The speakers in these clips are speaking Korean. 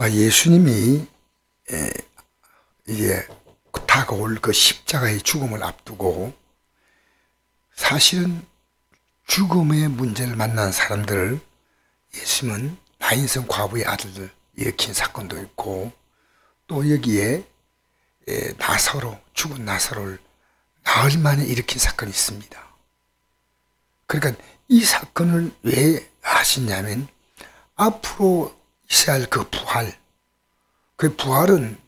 예수님이 이제 다가올 그 십자가의 죽음을 앞두고 사실은 죽음의 문제를 만난 사람들을 예수님은 나인성 과부의 아들들 일으킨 사건도 있고 또 여기에 나사로 죽은 나사로를 나흘 만에 일으킨 사건이 있습니다. 그러니까 이 사건을 왜 하시냐면 앞으로 있어야 할 그 부활, 그 부활은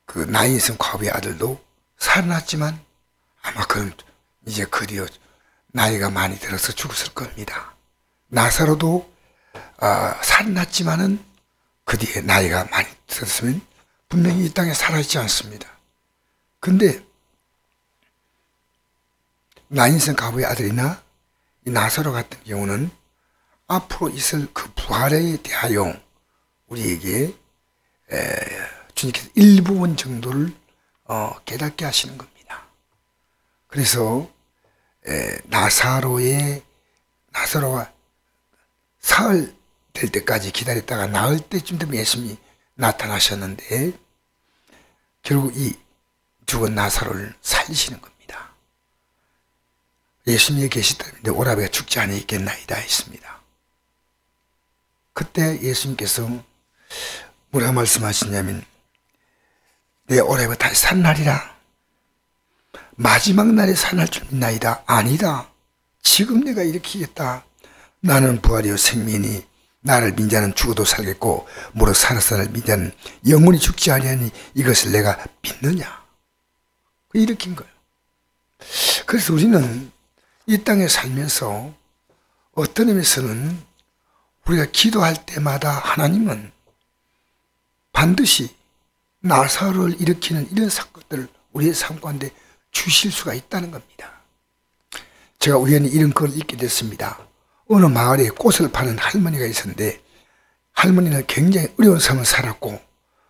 그 나인성 과부의 아들도 살아났지만 아마 그는 이제 그리어 나이가 많이 들어서 죽었을 겁니다. 나사로도 살아났지만은 그 뒤에 나이가 많이 들었으면 분명히 이 땅에 살아있지 않습니다. 근데 나인성 과부의 아들이나 이 나사로 같은 경우는 앞으로 있을 그 부활에 대하여 우리에게 주님께서 일부분 정도를 깨닫게 하시는 겁니다. 그래서 나사로가 사흘 될 때까지 기다렸다가 나흘 때쯤 되면 예수님이 나타나셨는데 결국 이 죽은 나사로를 살리시는 겁니다. 예수님이 계시다면 내 오라비가 죽지 아니겠나이다 했습니다. 그때 예수님께서 뭐라고 말씀하시냐면 내 오라비가 다시 산 날이라. 마지막 날에 살아날 줄 믿나이다. 아니다. 지금 내가 일으키겠다. 나는 부활이요 생명이니 나를 믿는 자는 죽어도 살겠고 무릇 살아서 나를 믿는 자는 영원히 죽지 아니하니 이것을 내가 믿느냐. 일으킨 거예요. 그래서 우리는 이 땅에 살면서 어떤 의미에서는 우리가 기도할 때마다 하나님은 반드시 나사로를 일으키는 이런 사건들을 우리의 삶 가운데 주실 수가 있다는 겁니다. 제가 우연히 이런 걸 읽게 됐습니다. 어느 마을에 꽃을 파는 할머니가 있었는데 할머니는 굉장히 어려운 삶을 살았고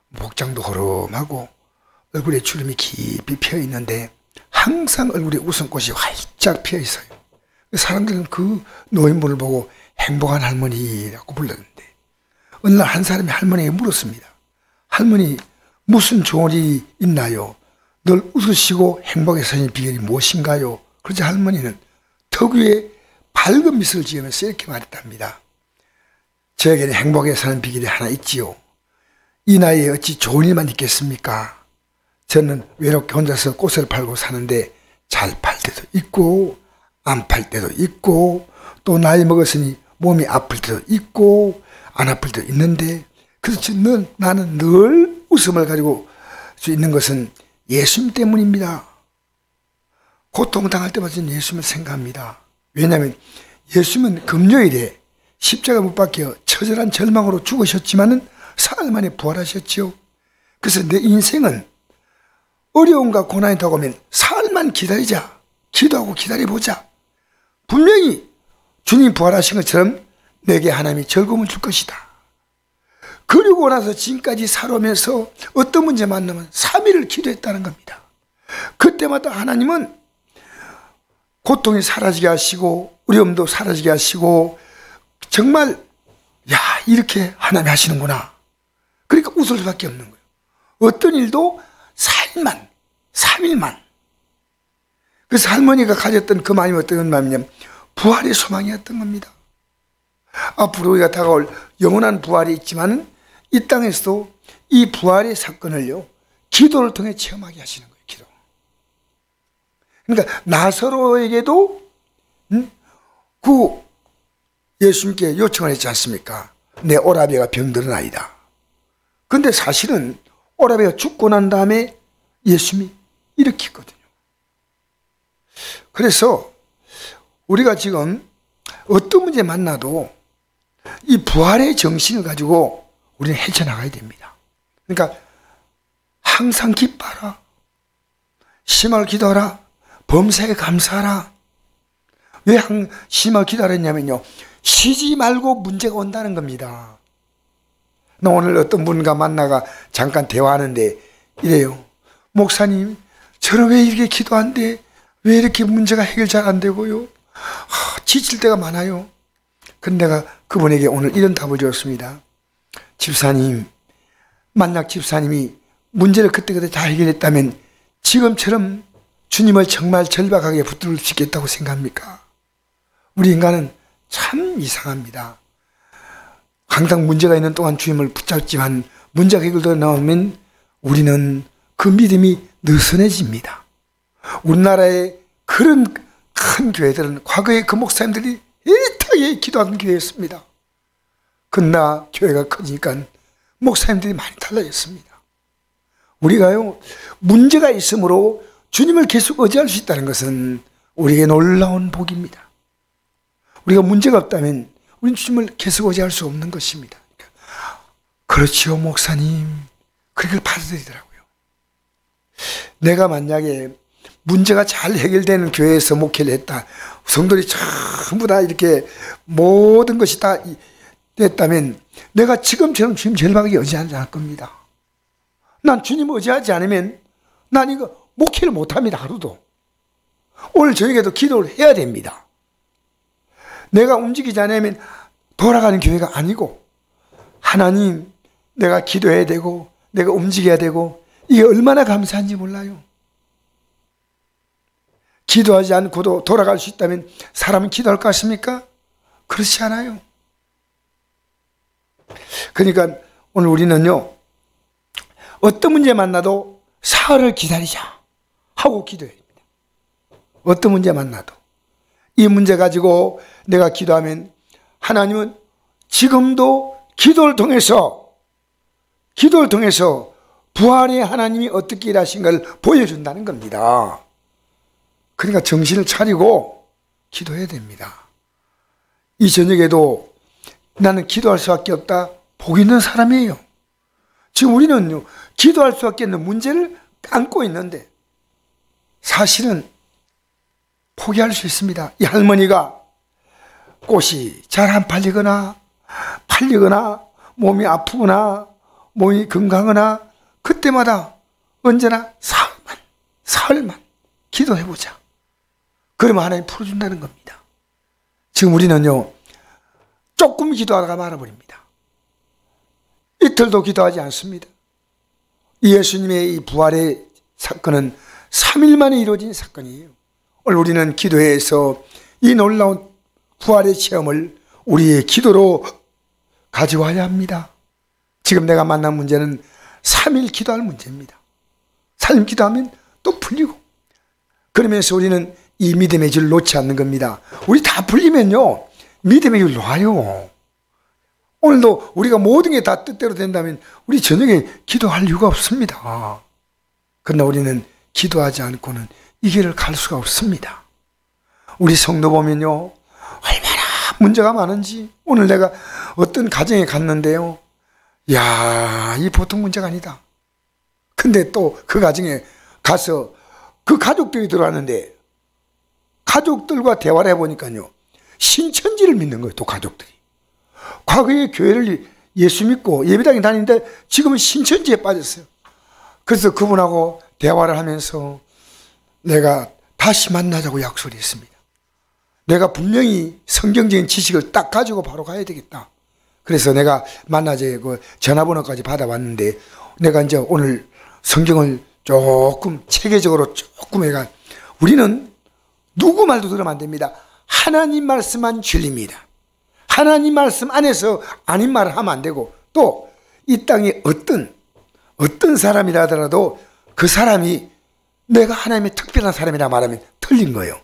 목장도 허름하고 얼굴에 주름이 깊이 피어 있는데 항상 얼굴에 웃음꽃이 활짝 피어 있어요. 사람들은 그 노인분을 보고 행복한 할머니라고 불렀는데 어느 날 한 사람이 할머니에게 물었습니다. 할머니 무슨 좋은 일이 있나요? 늘 웃으시고 행복에 사신 비결이 무엇인가요? 그러자 할머니는 특유의 밝은 미소를 지으면서 이렇게 말했답니다. 저에게는 행복에 사는 비결이 하나 있지요. 이 나이에 어찌 좋은 일만 있겠습니까? 저는 외롭게 혼자서 꽃을 팔고 사는데 잘 팔 때도 있고 안 팔 때도 있고 또 나이 먹었으니 몸이 아플 때도 있고 안 아플 때도 있는데 그래서 나는 늘 웃음을 가지고 수 있는 것은 예수님 때문입니다. 고통당할 때마다 예수님을 생각합니다. 왜냐하면 예수님은 금요일에 십자가 못 박혀 처절한 절망으로 죽으셨지만은 사흘 만에 부활하셨지요. 그래서 내 인생은 어려움과 고난이 다가오면 사흘만 기다리자. 기도하고 기다려보자. 분명히 주님 부활하신 것처럼 내게 하나님이 즐거움을 줄 것이다. 그리고 나서 지금까지 살아오면서 어떤 문제 만나면 3일을 기도했다는 겁니다. 그때마다 하나님은 고통이 사라지게 하시고 어려움도 사라지게 하시고 정말 야 이렇게 하나님이 하시는구나. 그러니까 웃을 수밖에 없는 거예요. 어떤 일도 4일만 3일만. 그래서 할머니가 가졌던 그 마음이 어떤 마음이냐면 부활의 소망이었던 겁니다. 앞으로 우리가 다가올 영원한 부활이 있지만 이 땅에서도 이 부활의 사건을요 기도를 통해 체험하게 하시는 거예요. 기도. 그러니까 나사로에게도 그 예수님께 요청을 했지 않습니까? 내 오라비가 병들어나이다. 근데 사실은 오라비가 죽고 난 다음에 예수님이 일으켰거든요. 그래서 우리가 지금 어떤 문제 만나도 이 부활의 정신을 가지고 우리는 헤쳐나가야 됩니다. 그러니까 항상 기뻐하라. 심하게 기도하라. 범사에 감사하라. 왜 심하게 기도하랬냐면요. 쉬지 말고 문제가 온다는 겁니다. 나 오늘 어떤 분과 만나가 잠깐 대화하는데 이래요. 목사님, 저는 왜 이렇게 기도한데 왜 이렇게 문제가 해결 잘 안 되고요? 지칠 때가 많아요. 근데 내가 그분에게 오늘 이런 답을 주었습니다. 집사님, 만약 집사님이 문제를 그때그때 다 해결했다면 지금처럼 주님을 정말 절박하게 붙들 수 있겠다고 생각합니까? 우리 인간은 참 이상합니다. 항상 문제가 있는 동안 주님을 붙잡지만 문제가 해결되어 나오면 우리는 그 믿음이 느슨해집니다. 우리나라의 그런 큰 교회들은 과거에 그 목사님들이 애타게 기도하는 교회였습니다. 그러나 교회가 커지니까 목사님들이 많이 달라졌습니다. 우리가요, 문제가 있으므로 주님을 계속 의지할 수 있다는 것은 우리에게 놀라운 복입니다. 우리가 문제가 없다면 우리는 주님을 계속 의지할 수 없는 것입니다. 그렇지요, 목사님. 그걸 받아들이더라고요. 내가 만약에 문제가 잘 해결되는 교회에서 목회를 했다, 성도들이 전부 다 이렇게 모든 것이 다 됐다면 내가 지금처럼 주님 절박하게 의지하지 않을 겁니다. 난 주님 의지하지 않으면 난 이거 목회를 못합니다. 하루도. 오늘 저녁에도 기도를 해야 됩니다. 내가 움직이지 않으면 돌아가는 교회가 아니고, 하나님, 내가 기도해야 되고 내가 움직여야 되고, 이게 얼마나 감사한지 몰라요. 기도하지 않고도 돌아갈 수 있다면 사람은 기도할 것 같습니까? 그렇지 않아요. 그러니까 오늘 우리는요, 어떤 문제 만나도 사흘을 기다리자 하고 기도해야 됩니다. 어떤 문제 만나도 이 문제 가지고 내가 기도하면 하나님은 지금도 기도를 통해서 부활의 하나님이 어떻게 일하신 걸 보여준다는 겁니다. 그러니까 정신을 차리고 기도해야 됩니다. 이 저녁에도 나는 기도할 수밖에 없다, 복 있는 사람이에요. 지금 우리는요, 기도할 수밖에 없는 문제를 안고 있는데 사실은 포기할 수 있습니다. 이 할머니가 꽃이 잘 안 팔리거나 몸이 아프거나 몸이 건강하거나 그때마다 언제나 사흘만 기도해보자. 그러면 하나님 풀어준다는 겁니다. 지금 우리는요, 조금 기도하다가 말아버립니다. 이틀도 기도하지 않습니다. 예수님의 이 부활의 사건은 3일 만에 이루어진 사건이에요. 오늘 우리는 기도회에서 이 놀라운 부활의 체험을 우리의 기도로 가져와야 합니다. 지금 내가 만난 문제는 3일 기도할 문제입니다. 3일 기도하면 또 풀리고, 그러면서 우리는 이 믿음의 줄 놓지 않는 겁니다. 우리 다 풀리면요, 믿음의 줄 놔요. 오늘도 우리가 모든 게 다 뜻대로 된다면 우리 저녁에 기도할 이유가 없습니다. 그러나 우리는 기도하지 않고는 이 길을 갈 수가 없습니다. 우리 성도 보면요, 얼마나 문제가 많은지. 오늘 내가 어떤 가정에 갔는데요, 야, 이 보통 문제가 아니다. 근데 또 그 가정에 가서 그 가족들이 들어왔는데 가족들과 대화를 해보니까요, 신천지를 믿는 거예요. 또 가족들이 과거에 교회를 예수 믿고 예배당에 다니는데 지금은 신천지에 빠졌어요. 그래서 그분하고 대화를 하면서 내가 다시 만나자고 약속을 했습니다. 내가 분명히 성경적인 지식을 딱 가지고 바로 가야 되겠다. 그래서 내가 만나자고 전화번호까지 받아왔는데, 내가 이제 오늘 성경을 조금 체계적으로 조금 해가, 우리는 누구 말도 들으면 안 됩니다. 하나님 말씀만 진리입니다. 하나님 말씀 안에서 아닌 말을 하면 안 되고, 또 이 땅에 어떤 사람이라 하더라도 그 사람이 내가 하나님의 특별한 사람이라 말하면 틀린 거예요.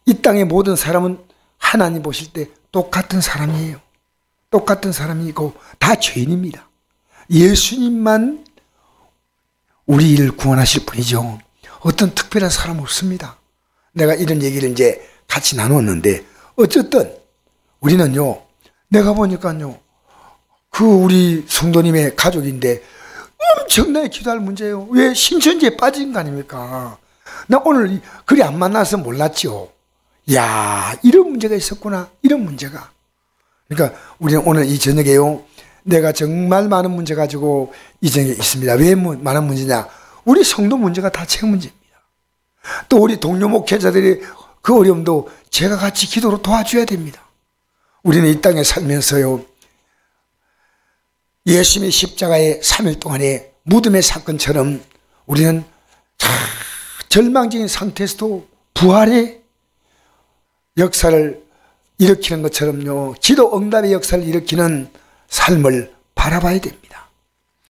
이 땅의 모든 사람은 하나님 보실 때 똑같은 사람이에요. 똑같은 사람이고 다 죄인입니다. 예수님만 우리를 구원하실 분이죠. 어떤 특별한 사람 없습니다. 내가 이런 얘기를 이제 같이 나누었는데, 어쨌든 우리는요, 내가 보니까요, 그 우리 성도님의 가족인데 엄청나게 기도할 문제예요. 왜? 신천지에 빠진 거 아닙니까? 나 오늘 그리 안 만나서 몰랐죠. 야, 이런 문제가 있었구나. 이런 문제가. 그러니까 우리는 오늘 이 저녁에요, 내가 정말 많은 문제 가지고 이 저녁에 있습니다. 왜 많은 문제냐? 우리 성도 문제가 다 제 문제입니다. 또 우리 동료 목회자들이 그 어려움도 제가 같이 기도로 도와줘야 됩니다. 우리는 이 땅에 살면서요, 예수님의 십자가의 3일 동안의 무덤의 사건처럼 우리는 절망적인 상태에서도 부활의 역사를 일으키는 것처럼요, 기도 응답의 역사를 일으키는 삶을 바라봐야 됩니다.